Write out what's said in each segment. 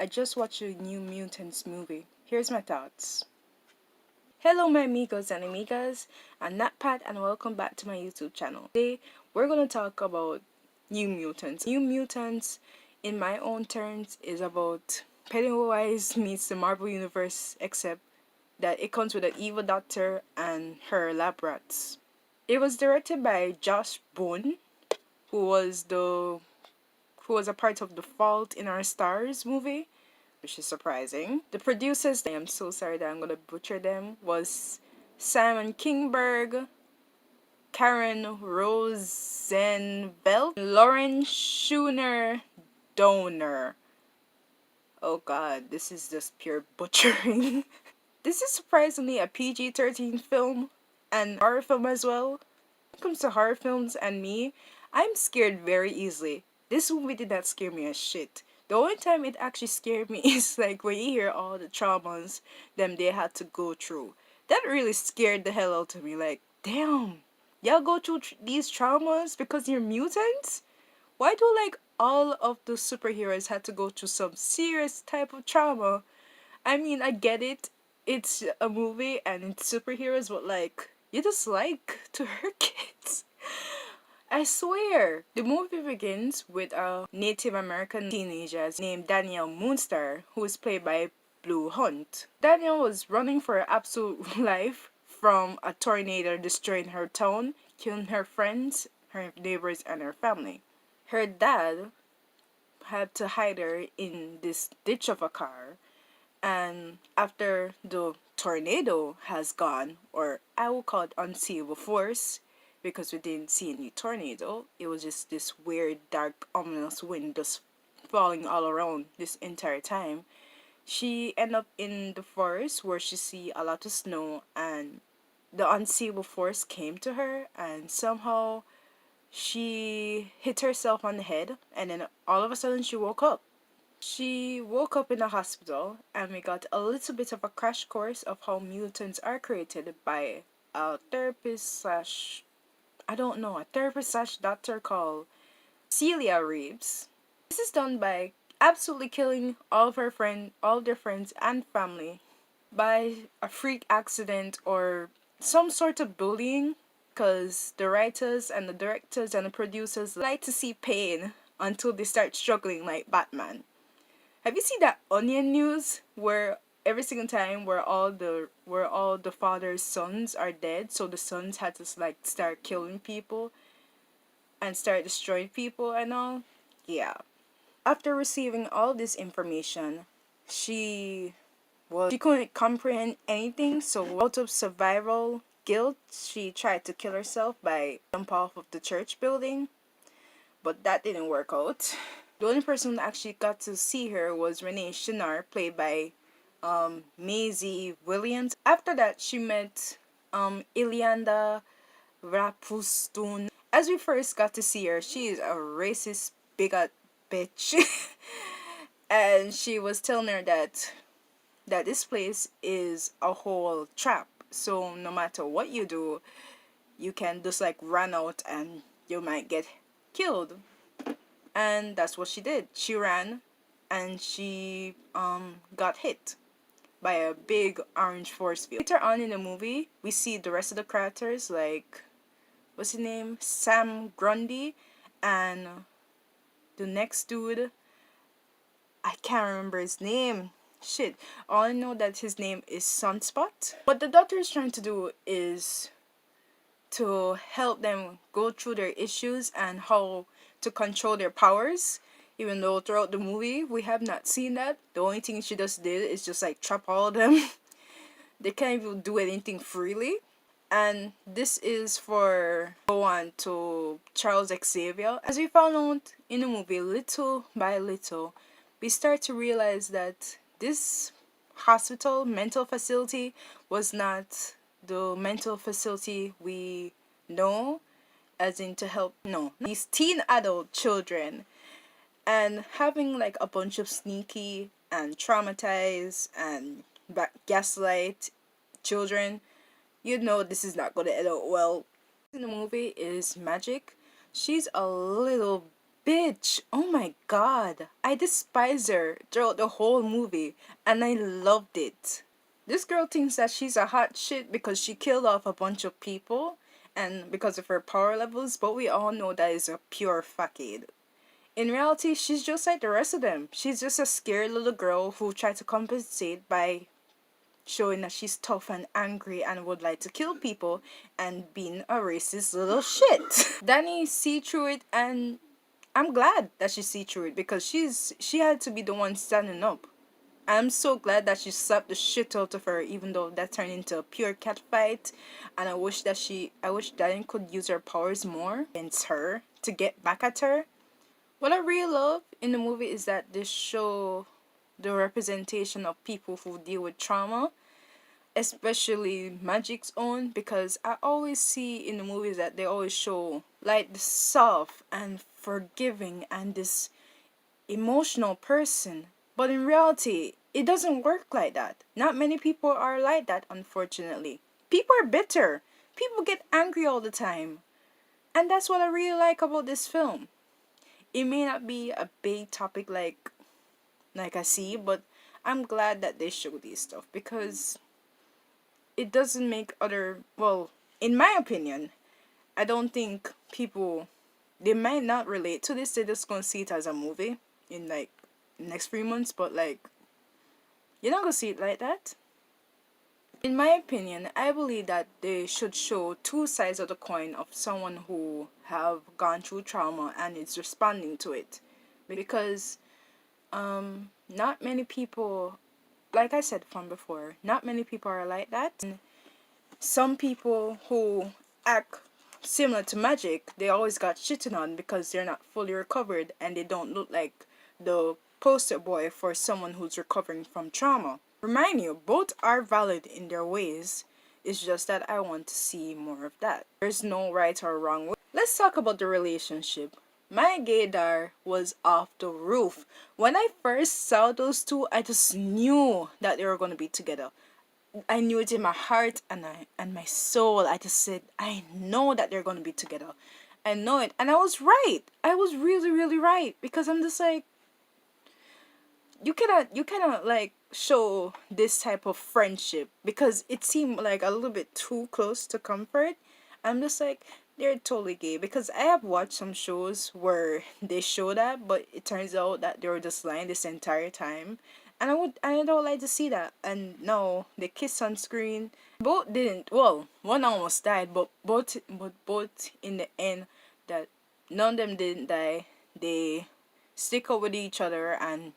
I just watched a new Mutants movie. Here's my thoughts. Hello my amigos and amigas, I'm Nat Pat and welcome back to my YouTube channel. Today we're going to talk about New Mutants. New Mutants, in my own terms, is about Pennywise meets the Marvel Universe, except that it comes with an evil doctor and her lab rats. It was directed by Josh Boone, who was a part of the Fault in Our Stars movie, which is surprising. The producers, I am so sorry that I'm gonna butcher them, was Simon Kingberg, Karen Rosenfeld, Lauren Schooner Donor. Oh god, this is just pure butchering. This is surprisingly a PG-13 film and horror film as well. When it comes to horror films and me, I'm scared very easily. This movie did not scare me as shit. The only time it actually scared me is like when you hear all the traumas them they had to go through. That really scared the hell out of me. Like, damn, y'all go through these traumas because you're mutants? Why do like all of the superheroes had to go through some serious type of trauma? I mean, I get it. It's a movie and it's superheroes, but like, you just like to hurt kids. I swear! The movie begins with a Native American teenager named Danielle Moonstar, who is played by Blue Hunt. Danielle was running for her absolute life from a tornado destroying her town, killing her friends, her neighbors, and her family. Her dad had to hide her in this ditch of a car, and after the tornado has gone, or I will call it unseeable force, because we didn't see any tornado, it was just this weird, dark, ominous wind just falling all around this entire time. She ended up in the forest where she see a lot of snow, and the unseeable force came to her, and somehow she hit herself on the head, and then all of a sudden she woke up. She woke up in a hospital, and we got a little bit of a crash course of how mutants are created by a therapist slash, I don't know, a therapist slash doctor called Celia Reeves. This is done by absolutely killing all of their friends and family by a freak accident or some sort of bullying, because the writers and the directors and the producers like to see pain until they start struggling like Batman. Have you seen that Onion news where every single time where all the father's sons are dead, so the sons had to like start killing people and start destroying people and all? Yeah. After receiving all this information, she couldn't comprehend anything, so out of survival guilt, she tried to kill herself by jump off of the church building, but that didn't work out. The only person that actually got to see her was Renee Shinar, played by Maisie Williams. After that, she met Ilianda Rapustun. As we first got to see her, she is a racist bigot bitch. And she was telling her that this place is a whole trap. So no matter what you do, you can just like run out and you might get killed. And that's what she did. She ran and she got hit by a big orange force field. Later on in the movie, we see the rest of the characters, like, what's his name? Sam Grundy, and the next dude, I can't remember his name. Shit. All I know that his name is Sunspot. What the doctor is trying to do is to help them go through their issues and how to control their powers, even though throughout the movie we have not seen that. The only thing she just did is just like trap all of them. They can't even do anything freely. And this is for go on to Charles Xavier. As we found out in the movie, little by little, we start to realize that this mental facility was not the mental facility we know, as in to help, no, these teen adult children, and having like a bunch of sneaky and traumatized and gaslight children, you know this is not going to end out well. In the movie is Magic. She's a little bitch. Oh my god. I despise her throughout the whole movie, and I loved it. This girl thinks that she's a hot shit because she killed off a bunch of people and because of her power levels, but we all know that is a pure facade. In reality, she's just like the rest of them. She's just a scared little girl who tried to compensate by showing that she's tough and angry and would like to kill people and being a racist little shit. Danny see through it, and I'm glad that she see through it because she had to be the one standing up. I'm so glad that she slapped the shit out of her, even though that turned into a pure cat fight. And I wish Danny could use her powers more against her to get back at her. What I really love in the movie is that they show the representation of people who deal with trauma, especially Magic's own, because I always see in the movies that they always show like the soft and forgiving and this emotional person. But in reality, it doesn't work like that. Not many people are like that, unfortunately. People are bitter. People get angry all the time. And that's what I really like about this film. It may not be a big topic like I see, but I'm glad that they show these stuff because it doesn't make other, well, in my opinion, I don't think people, they might not relate to this. They're just gonna see it as a movie in like next 3 months, but like you're not gonna see it like that. In my opinion, I believe that they should show two sides of the coin of someone who have gone through trauma and is responding to it, because not many people, like I said from before, not many people are like that. And some people who act similar to Magic, they always got shitted on because they're not fully recovered and they don't look like the poster boy for someone who's recovering from trauma. Remind you, both are valid in their ways. It's just that I want to see more of that. There's no right or wrong way. Let's talk about the relationship. My gaydar was off the roof. When I first saw those two, I just knew that they were going to be together. I knew it in my heart and my soul. I just said, I know that they're gonna be together. I know it, and I was right. I was really, really right because I'm just like, you cannot like show this type of friendship because it seemed like a little bit too close to comfort. I'm just like, they're totally gay because I have watched some shows where they show that, but it turns out that they were just lying this entire time. And I don't like to see that. And no, they kiss on screen. Both didn't. Well, one almost died, but both in the end, that none of them didn't die. They stick up with each other, and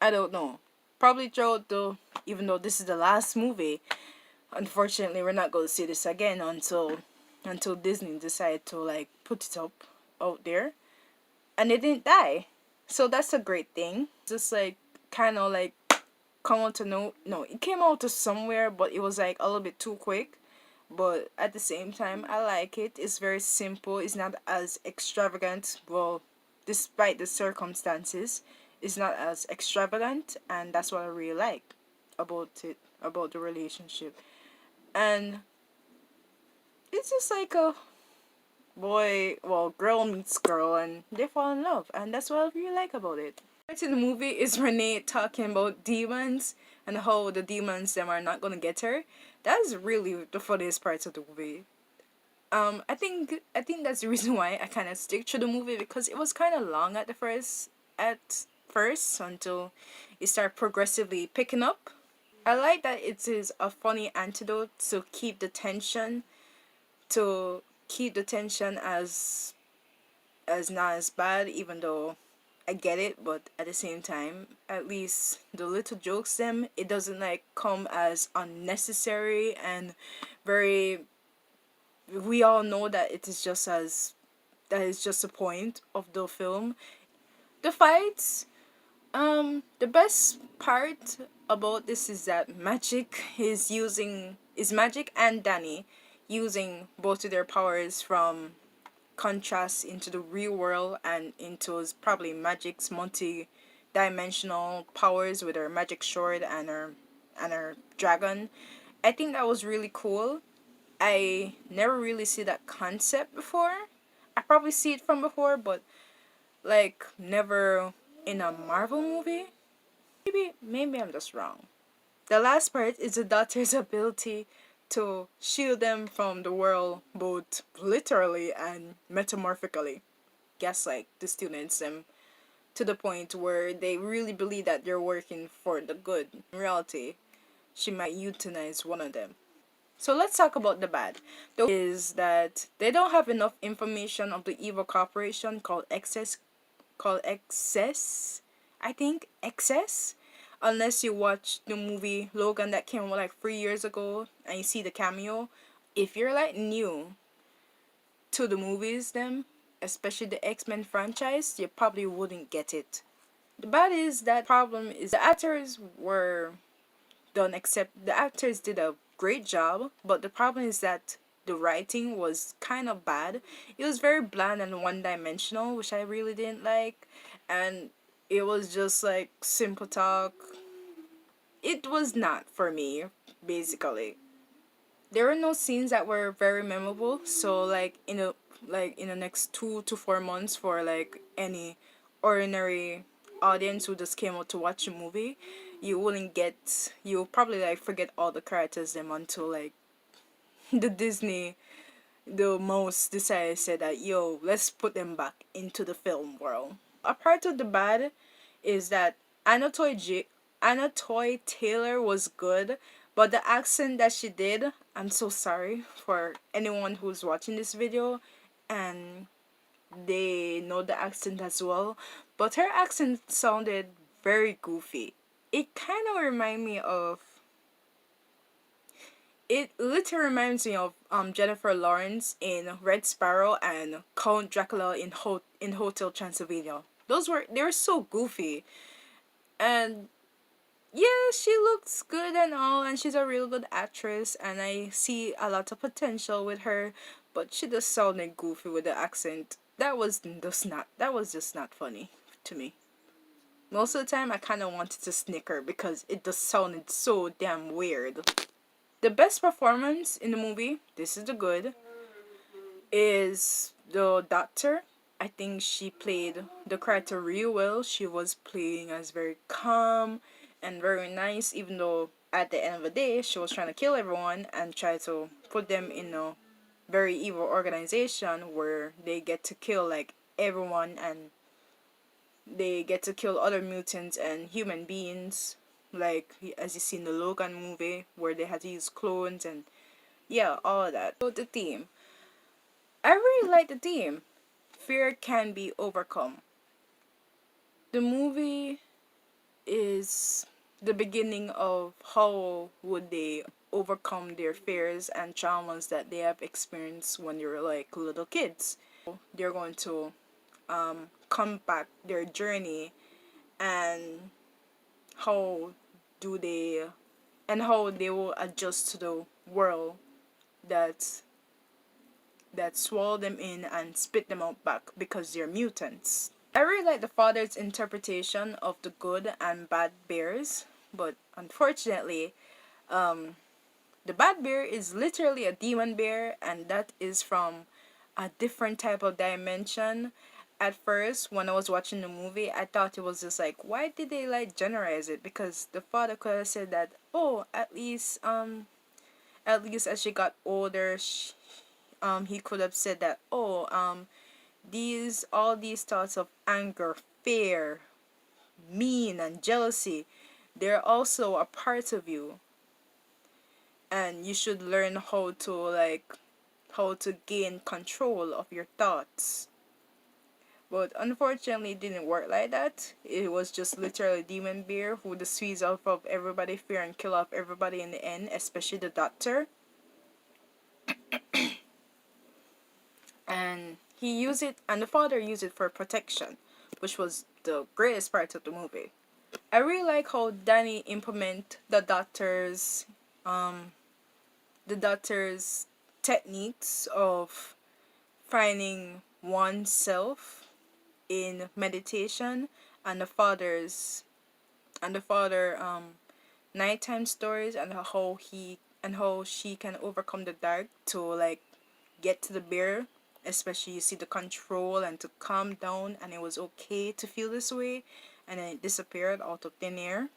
I don't know. Probably throughout the, even though this is the last movie, unfortunately we're not going to see this again until Disney decide to like put it up out there, and they didn't die, so that's a great thing. Just like kind of like come out to no, it came out to somewhere, but it was like a little bit too quick. But at the same time, I like it. It's very simple. It's not as extravagant. Well, despite the circumstances, it's not as extravagant, and that's what I really like about it, about the relationship. And it's just like a girl meets girl and they fall in love, and that's what I really like about it. Right in the movie is Renee talking about demons and how the demons them are not gonna get her. That is really the funniest parts of the movie. I think that's the reason why I kind of stick to the movie because it was kind of long at first until it started progressively picking up. I like that it is a funny antidote to keep the tension as not as bad, even though I get it, but at the same time, at least the little jokes them, it doesn't like come as unnecessary and very, we all know that it is just as, that is just the point of the film. The fights, the best part about this is that Magic and Danny using both of their powers from contrast into the real world and into probably Magic's multi-dimensional powers with her magic sword and her dragon. I think that was really cool. I never really see that concept before. I probably see it from before, but like never in a Marvel movie. Maybe I'm just wrong. The last part is the Doctor's ability to shield them from the world both literally and metamorphically. Gaslight the students them to the point where they really believe that they're working for the good. In reality, she might euthanize one of them. So let's talk about the bad. The is that they don't have enough information of the evil corporation called Excess. I think Excess. Unless you watch the movie Logan that came out like 3 years ago and you see the cameo. If you're like new to the movies then, especially the X-Men franchise, you probably wouldn't get it. The bad is that problem is the actors were done except the actors did a great job, but the problem is that the writing was kind of bad. It was very bland and one dimensional, which I really didn't like, and it was just like simple talk. It was not for me, basically. There were no scenes that were very memorable, so like in the next 2 to 4 months for like any ordinary audience who just came out to watch a movie, you'll probably like forget all the characters them until like the Disney the most decided said that yo, let's put them back into the film world. A part of the bad is that Anna Toy Anna Toy Taylor was good, but the accent that she did, I'm so sorry for anyone who's watching this video and they know the accent as well, but her accent sounded very goofy. It kind of remind me of it literally reminds me of Jennifer Lawrence in Red Sparrow and Count Dracula in Hotel Transylvania. They were so goofy, and yeah, she looks good and all, and she's a real good actress, and I see a lot of potential with her, but she just sounded goofy with the accent. That was just not funny to me. Most of the time, I kind of wanted to snicker because it just sounded so damn weird. The best performance in the movie, this is the good, is the doctor. I think she played the character real well. She was playing as very calm and very nice, even though at the end of the day she was trying to kill everyone and try to put them in a very evil organization where they get to kill like everyone and they get to kill other mutants and human beings, like as you see in the Logan movie where they had to use clones and yeah, all of that. So the theme, I really like the theme. Fear can be overcome. The movie is the beginning of how would they overcome their fears and traumas that they have experienced when they were like little kids. They're going to come back their journey and how do they how they will adjust to the world that swallow them in and spit them out back because they're mutants. I really like the father's interpretation of the good and bad bears, but unfortunately, the bad bear is literally a demon bear, and that is from a different type of dimension. At first, when I was watching the movie, I thought it was just like, why did they like generalize it? Because the father could have said that, oh, at least as she got older, he could have said that, oh, all these thoughts of anger, fear, mean, and jealousy, they're also a part of you, and you should learn how to gain control of your thoughts. But unfortunately, it didn't work like that. It was just literally demon bear who just squeeze off of everybody fear and kill off everybody in the end, especially the doctor. And he used it, and the father used it for protection, which was the greatest part of the movie. I really like how Danny implement the doctor's techniques of finding oneself in meditation, and the father nighttime stories, and how she can overcome the dark to like get to the bear especially you see the control and to calm down, and it was okay to feel this way, and then it disappeared out of thin air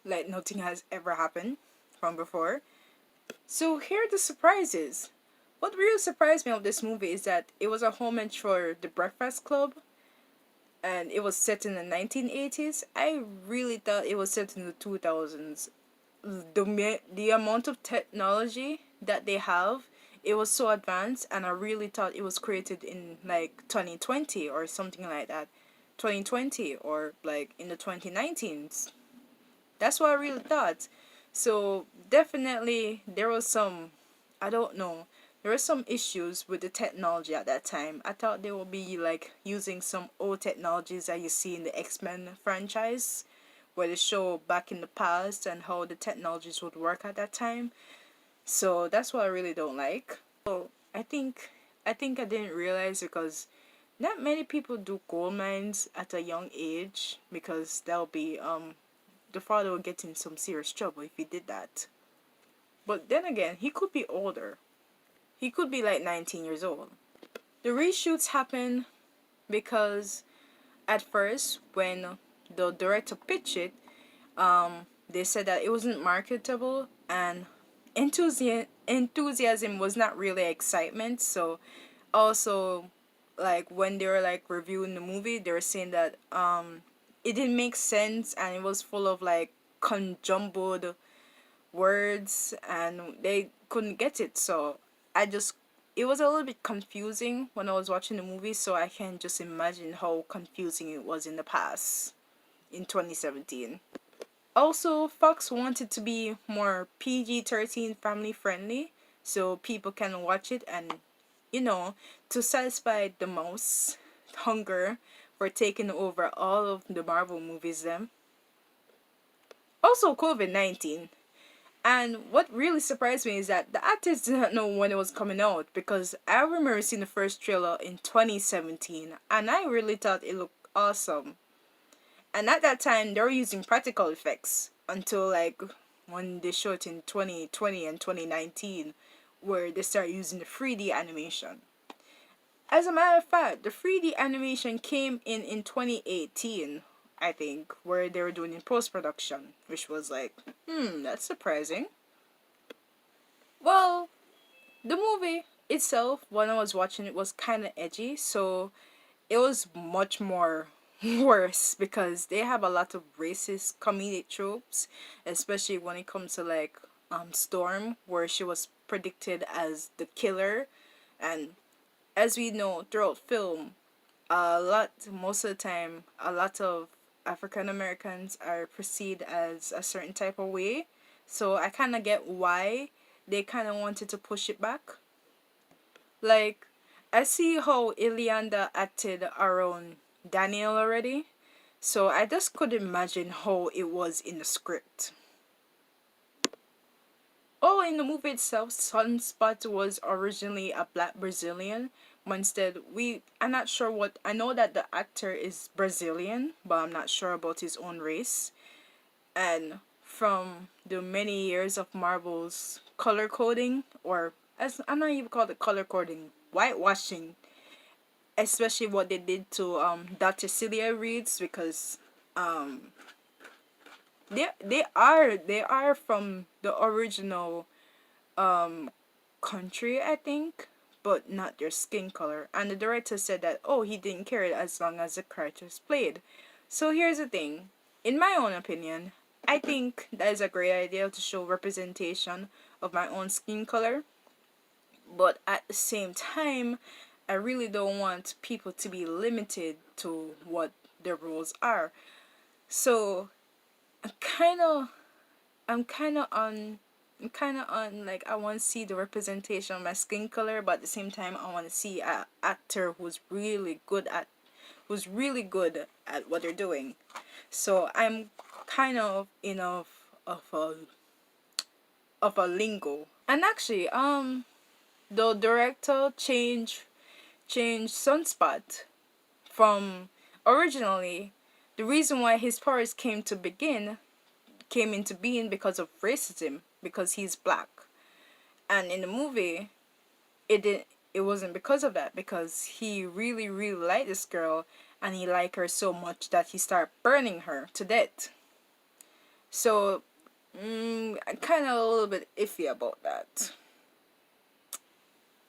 like nothing has ever happened from before. So here are the surprises. What really surprised me of this movie is that it was a homage for The Breakfast Club, and it was set in the 1980s. I really thought it was set in the 2000s. The amount of technology that they have, it was so advanced, and I really thought it was created in like 2020 or something like that. 2020 or like in the 2019s. That's what I really thought. So definitely there was some, I don't know, there were some issues with the technology at that time. I thought they would be like using some old technologies that you see in the X-Men franchise, where they show back in the past and how the technologies would work at that time. So that's what I really don't like. So I think I didn't realize because not many people do gold mines at a young age, because that'll be the father will get in some serious trouble if he did that. But then again, he could be older. He could be like 19 years old. The reshoots happen because at first, when the director pitched it, they said that it wasn't marketable, and enthusiasm was not really excitement. So also, like when they were like reviewing the movie, they were saying that it didn't make sense, and it was full of like conjumbled words, and they couldn't get it. So I just, it was a little bit confusing when I was watching the movie, so I can just imagine how confusing it was in the past in 2017. Also, Fox wanted to be more PG-13 family friendly, so people can watch it, and to satisfy the mouse hunger for taking over all of the Marvel movies them. Also, COVID-19. And what really surprised me is that the actors did not know when it was coming out, because I remember seeing the first trailer in 2017 and I really thought it looked awesome. And at that time, they were using practical effects until like when they showed it in 2020 and 2019, where they started using the 3D animation. As a matter of fact, the 3D animation came in 2018, I think, where they were doing in post production, which was like, that's surprising. Well, the movie itself, when I was watching it, was kind of edgy, so it was much more worse because they have a lot of racist comedic tropes, especially when it comes to like Storm, where she was predicted as the killer, and as we know throughout film, most of the time, a lot of African Americans are perceived as a certain type of way. So I kind of get why they kind of wanted to push it back. Like, I see how Ilianda acted around Daniel already. So I just could imagine how it was in the script. Oh, in the movie itself, Sunspot was originally a black Brazilian, but instead I'm not sure what, I know that the actor is Brazilian, but I'm not sure about his own race. And from the many years of Marvel's color coding, or as I'm not even called it color coding, whitewashing, especially what they did to Dr. Celia Reeds, because um they are from the original country, I think, but not their skin color. And the director said that, oh, he didn't care as long as the characters played. So here's the thing. In my own opinion, I think that is a great idea to show representation of my own skin color. But at the same time, I really don't want people to be limited to what their roles are. So I'm kind of I'm kind of on like, I want to see the representation of my skin color, but at the same time I want to see an actor who's really good at what they're doing. So I'm kind of enough of a lingo. And actually, the director changed Sunspot from originally, the reason why his powers came into being because of racism, because he's black. And in the movie, it didn't it wasn't because of that, because he really, really liked this girl, and he liked her so much that he started burning her to death. So, I'm kind of a little bit iffy about that.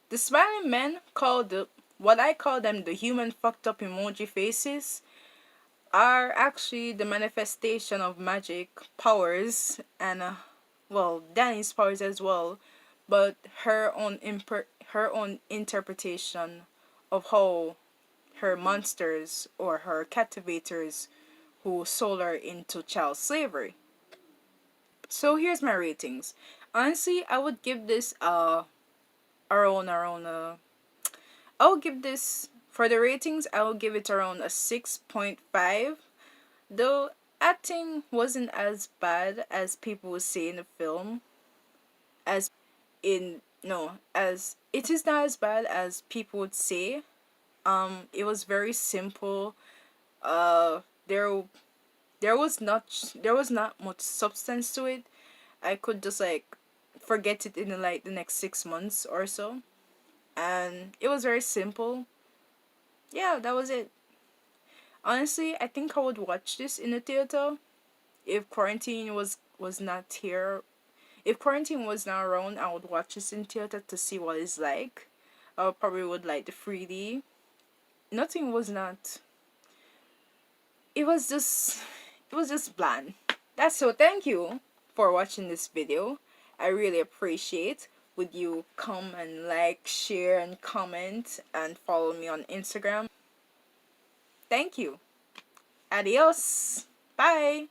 The smiling men, called what I call them the human fucked up emoji faces, are actually the manifestation of magic powers and well, Danny's powers as well, but her own interpretation of how her monsters or her captivators who sold her into child slavery. So here's my ratings. Honestly, I would give this around I'll give this, for the ratings, I will give it around a 6.5. Though acting wasn't as bad as people would say in the film, as in no, as it is not as bad as people would say. It was very simple. Uh, there there was not much substance to it. I could just like forget it in like the next 6 months or so, and it was very simple. Yeah, that was it. Honestly, I think I would watch this in the theater if quarantine was not here. If quarantine was not around, I would watch this in theater to see what it's like. I probably would like the 3D. Nothing was not. It was just. It was just bland. That's so. Thank you for watching this video. I really appreciate. Would you come and like, share, and comment, and follow me on Instagram? Thank you. Adios. Bye.